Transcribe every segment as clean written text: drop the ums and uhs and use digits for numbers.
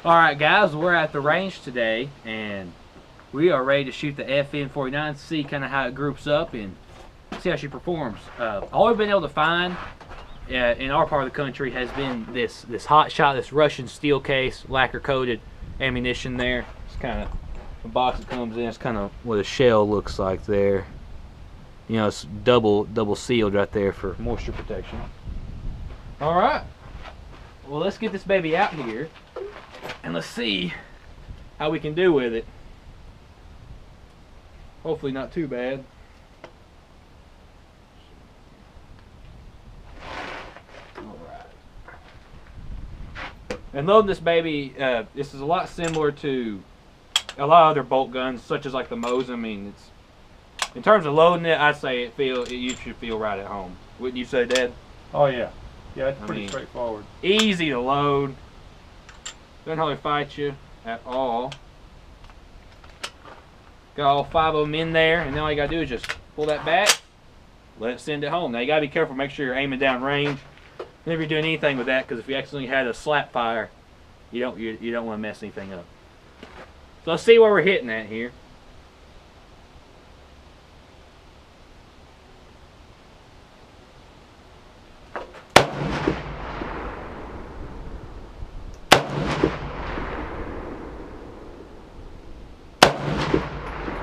Alright guys, we're at the range today and we are ready to shoot the FN-49, see kind of how it groups up and see how she performs. All we've been able to find in our part of the country has been this hot shot, this Russian steel case, lacquer coated ammunition there. It's kind of the box that comes in, it's kind of what a shell looks like there. You know, it's double sealed right there for moisture protection. Alright, well let's get this baby out here and let's see how we can do with it. Hopefully not too bad. Alright. And loading this baby, this is a lot similar to a lot of other bolt guns, such as like the Mosin. I mean, it's, in terms of loading it, I'd say you should feel right at home. Wouldn't you say, Dad? Oh yeah. Yeah, it's pretty straightforward. Easy to load. Doesn't hardly fight you at all. Got all 5 of them in there, and then all you gotta do is just pull that back, let it send it home. Now you gotta be careful, make sure you're aiming down range whenever you're doing anything with that, because if you accidentally had a slap fire, you don't want to mess anything up. So let's see where we're hitting at here.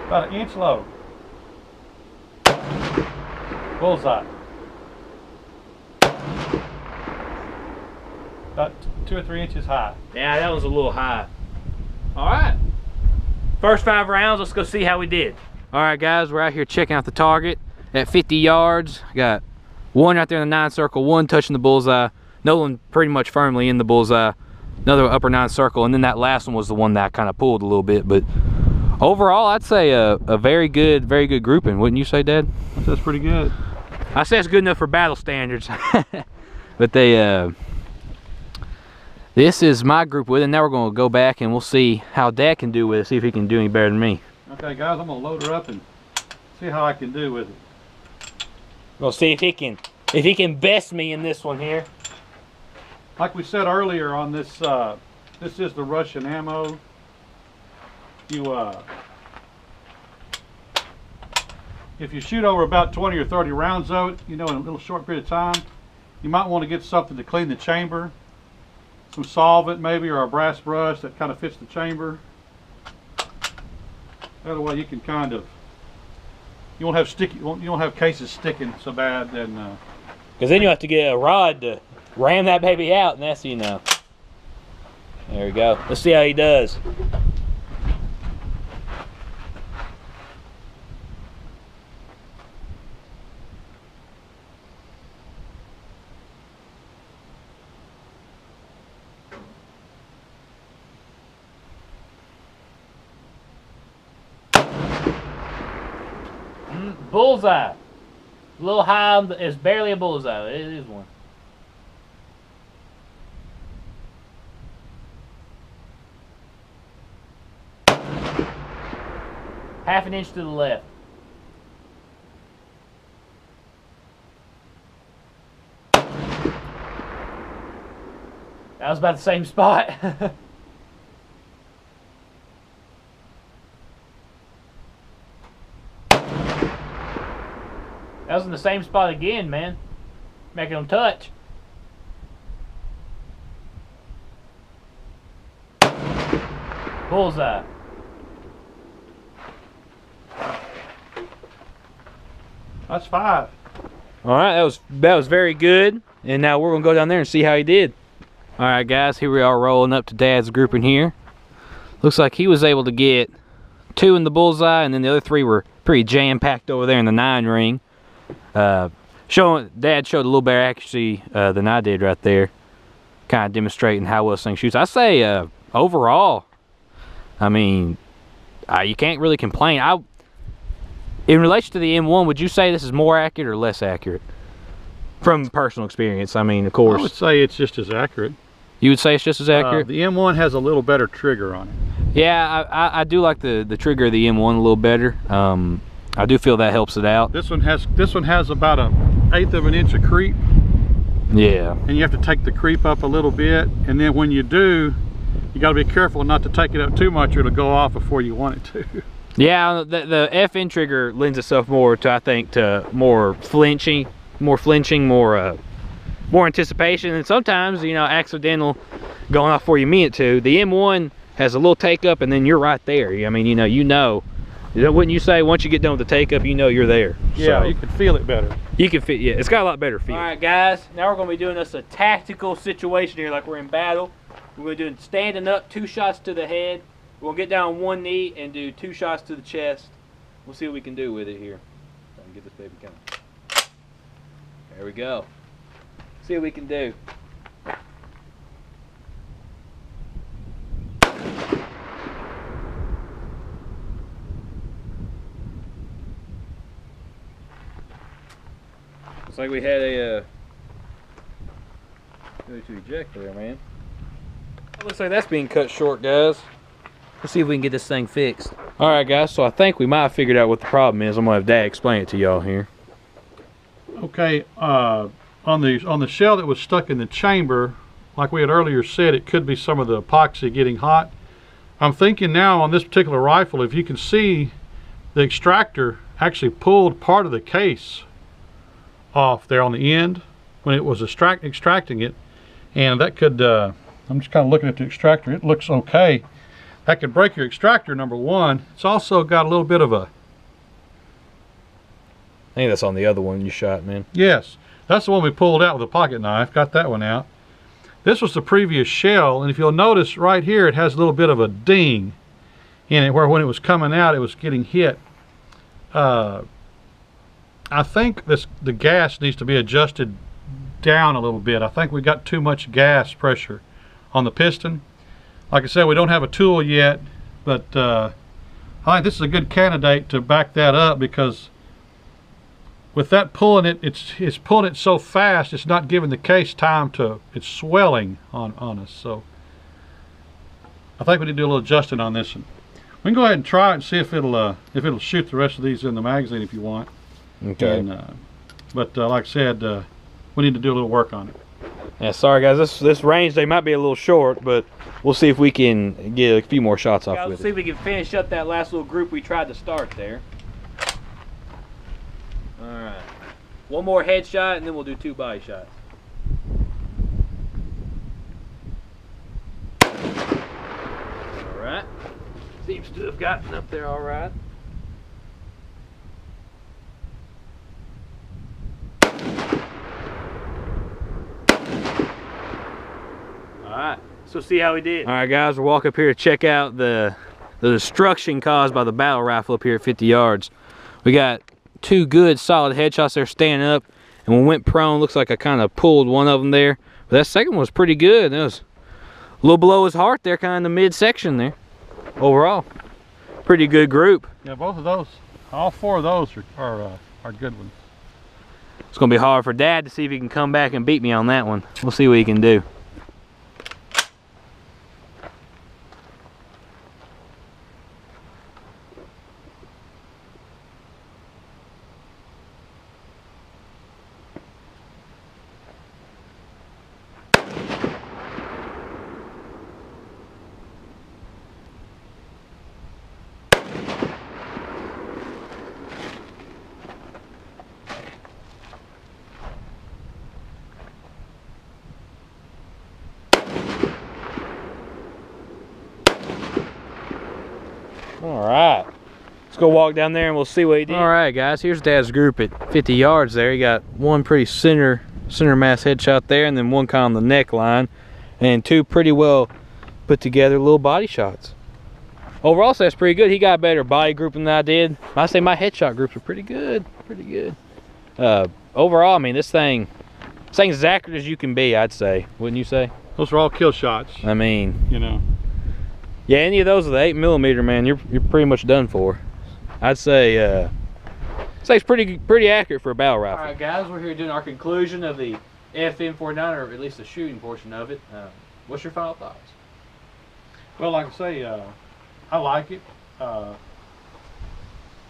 About an inch low. Bullseye. About 2 or 3 inches high. Yeah, that was a little high. Alright. First 5 rounds, let's go see how we did. Alright guys, we're out here checking out the target at 50 yards. Got one right there in the 9 circle, one touching the bullseye, another one pretty much firmly in the bullseye, another upper 9 circle, and then that last one was the one that I kind of pulled a little bit. But overall, I'd say a very good grouping. Wouldn't you say, Dad? That's pretty good. I say it's good enough for battle standards. But this is my group with it. Now we're going to go back and we'll see how Dad can do with it. See if he can do any better than me. Okay, guys, I'm going to load her up and see how I can do with it. We'll see if he can best me in this one here. Like we said earlier on this, this is the Russian ammo. If you shoot over about 20 or 30 rounds though, you know, in a little short period of time, you might want to get something to clean the chamber. Some solvent maybe, or a brass brush that kind of fits the chamber. That way you can kind of, you won't have cases sticking so bad. Then because then you have to get a rod to ram that baby out, and that's, you know. There we go. Let's see how he does. Bullseye. A little high, it's barely a bullseye. It is one. Half an inch to the left. That was about the same spot. That was in the same spot again, man. Making them touch. Bullseye. that's 5. All right, that was very good. And now we're gonna go down there and see how he did. All right, guys, here we are rolling up to Dad's grouping here. Looks like he was able to get 2 in the bullseye, and then the other 3 were pretty jam-packed over there in the 9 ring. Dad showed a little better accuracy than I did right there, kind of demonstrating how well this thing shoots. I say overall, I mean, you can't really complain. In relation to the M1, would you say this is more accurate or less accurate? From personal experience, I mean, of course. I would say it's just as accurate. You would say it's just as accurate? The M1 has a little better trigger on it. Yeah, I do like the trigger of the M1 a little better. I do feel that helps it out. This one has about 1/8 of an inch of creep. Yeah. And you have to take the creep up a little bit, and then when you do, you got to be careful not to take it up too much or it'll go off before you want it to. Yeah, the FN trigger lends itself more to, I think, to more flinching, more anticipation, and sometimes, you know, accidental going off before you mean it to. The M1 has a little take up and then you're right there. I mean, you know, wouldn't you say once you get done with the take up, you know you're there? Yeah, so, you can feel it better. You can feel, yeah, it's got a lot better feel. All right, guys, now we're gonna be doing this a tactical situation here, like we're in battle. We're gonna do standing up, 2 shots to the head. We'll get down on 1 knee and do 2 shots to the chest. We'll see what we can do with it here. Try and get this baby coming. There we go. See what we can do. Looks like we had a to eject there, man. Looks like that's being cut short, guys. Let's see if we can get this thing fixed. All right, guys, so I think we might have figured out what the problem is. I'm gonna have Dad explain it to y'all here. Okay, on the shell that was stuck in the chamber, like we had earlier said, it could be some of the epoxy getting hot. I'm thinking now on this particular rifle, if you can see, the extractor actually pulled part of the case off there on the end when it was extracting it, and that could, I'm just kind of looking at the extractor, it looks okay. That could break your extractor, number one. It's also got a little bit of a... I think that's on the other one you shot, man. Yes, that's the one we pulled out with a pocket knife. Got that one out. This was the previous shell, and if you'll notice right here, it has a little bit of a ding in it, where when it was coming out, it was getting hit. I think the gas needs to be adjusted down a little bit. I think we got too much gas pressure on the piston. Like I said, we don't have a tool yet, but I think this is a good candidate to back that up, because with that pulling it, it's pulling it so fast, it's not giving the case time to, it's swelling on us. So I think we need to do a little adjusting on this one. We can go ahead and try it and see if it'll shoot the rest of these in the magazine if you want. Okay. And, but like I said, we need to do a little work on it. Yeah, sorry guys, this range they might be a little short, but we'll see if we can get a few more shots off with it. Let's see if we can finish up that last little group we tried to start there. All right, 1 more headshot and then we'll do 2 body shots. All right, seems to have gotten up there all right. Alright, so see how we did. Alright guys, we'll walk up here to check out the destruction caused by the battle rifle up here at 50 yards. We got 2 good solid headshots there standing up, and when we went prone, looks like I kind of pulled one of them there. But that second one was pretty good. It was a little below his heart there, kind of in the midsection there. Overall, pretty good group. Yeah, both of those, all 4 of those are good ones. It's gonna be hard for Dad to see if he can come back and beat me on that one. We'll see what he can do. All right, let's go walk down there and we'll see what he did. All right, guys, here's Dad's group at 50 yards there. He got 1 pretty center mass headshot there, and then 1 kind of on the neckline, and 2 pretty well put together little body shots. Overall, so that's pretty good. He got a better body grouping than I did. I say my headshot groups are pretty good, overall, I mean, this thing's as accurate as you can be, I'd say. Wouldn't you say? Those are all kill shots. I mean, you know. Yeah, any of those with the 8mm, man, you're pretty much done for. I'd say it's pretty accurate for a battle rifle. All right, guys, we're here doing our conclusion of the FN-49, or at least the shooting portion of it. What's your final thoughts? Well, like I say, I like it.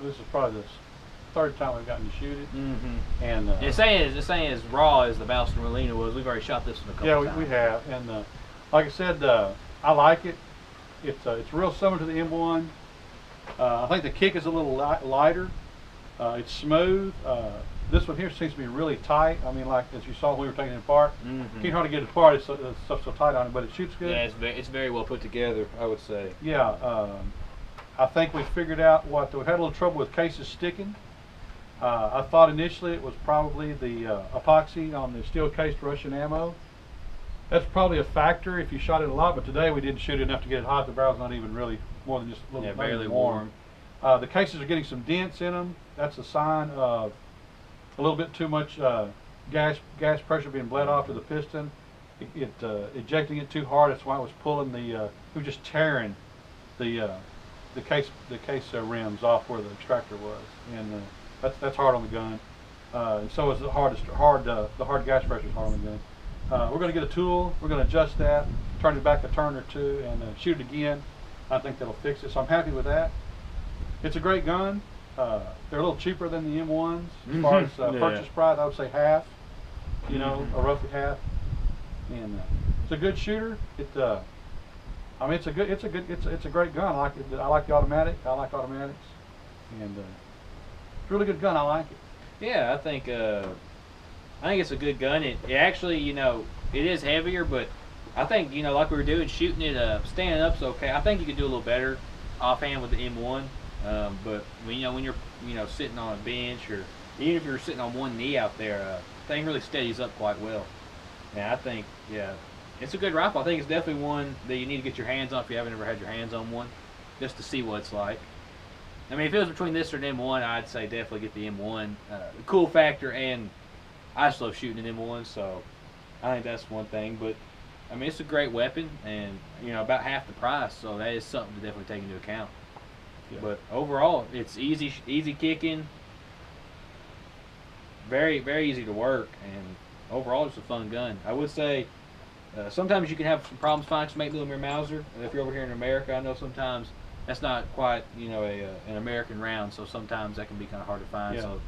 This is probably the 3rd time we've gotten to shoot it. Mm-hmm. And this ain't as raw as the Balston Molina was. We've already shot this one a couple times. Yeah, we have. And like I said, I like it. It's real similar to the M1. I think the kick is a little lighter. It's smooth. This one here seems to be really tight. I mean, like as you saw when we were taking it apart, can't hardly get it apart. It's stuff's so tight on it, but it shoots good. Yeah, it's very well put together, I would say. Yeah, I think we figured out we had a little trouble with cases sticking. I thought initially it was probably the epoxy on the steel cased Russian ammo. That's probably a factor if you shot it a lot, but today we didn't shoot it enough to get it hot. The barrel's not even really more than just a little barely warm. The cases are getting some dents in them. That's a sign of a little bit too much gas pressure being bled off to the piston. Ejecting it too hard. That's why it was pulling it was just tearing the case rims off where the extractor was, and that's hard on the gun. And so is the hard gas pressure is hard on the gun. We're going to get a tool. We're going to adjust that, turn it back a turn or two, and shoot it again. I think that'll fix it. So I'm happy with that. It's a great gun. They're a little cheaper than the M1s as far as purchase price. I would say half, or roughly half. And it's a good shooter. I mean, it's a great gun. I like it. I like the automatic. I like automatics, and it's a really good gun. I like it. Yeah, I think it's a good gun. It actually, it is heavier, but I think, like we were doing, shooting it standing up's okay. I think you could do a little better offhand with the M1. But when you're sitting on a bench, or even if you're sitting on one knee out there, the thing really steadies up quite well. And I think, it's a good rifle. I think it's definitely one that you need to get your hands on if you haven't ever had your hands on one, just to see what it's like. I mean, if it was between this or an M1, I'd say definitely get the M1. The cool factor, and I just love shooting an M1, so I think that's one thing. But I mean, it's a great weapon, and about half the price, so that is something to definitely take into account. Yeah. But overall, it's easy kicking, very, very easy to work, and overall, it's a fun gun. I would say sometimes you can have some problems finding some 8mm Mauser. If you're over here in America, I know sometimes that's not quite an American round, so sometimes that can be kind of hard to find. Yeah. So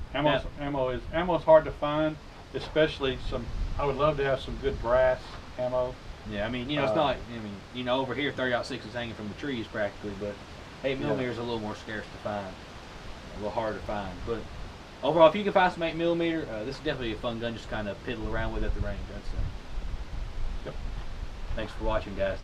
ammo is hard to find, especially I would love to have some good brass ammo. Yeah, I mean, it's not like, over here 30-06 is hanging from the trees practically, but 8mm is a little more scarce to find, a little harder to find. But overall, if you can find some 8mm, this is definitely a fun gun just kind of piddle around with at the range, I'd say. Yep. Thanks for watching, guys.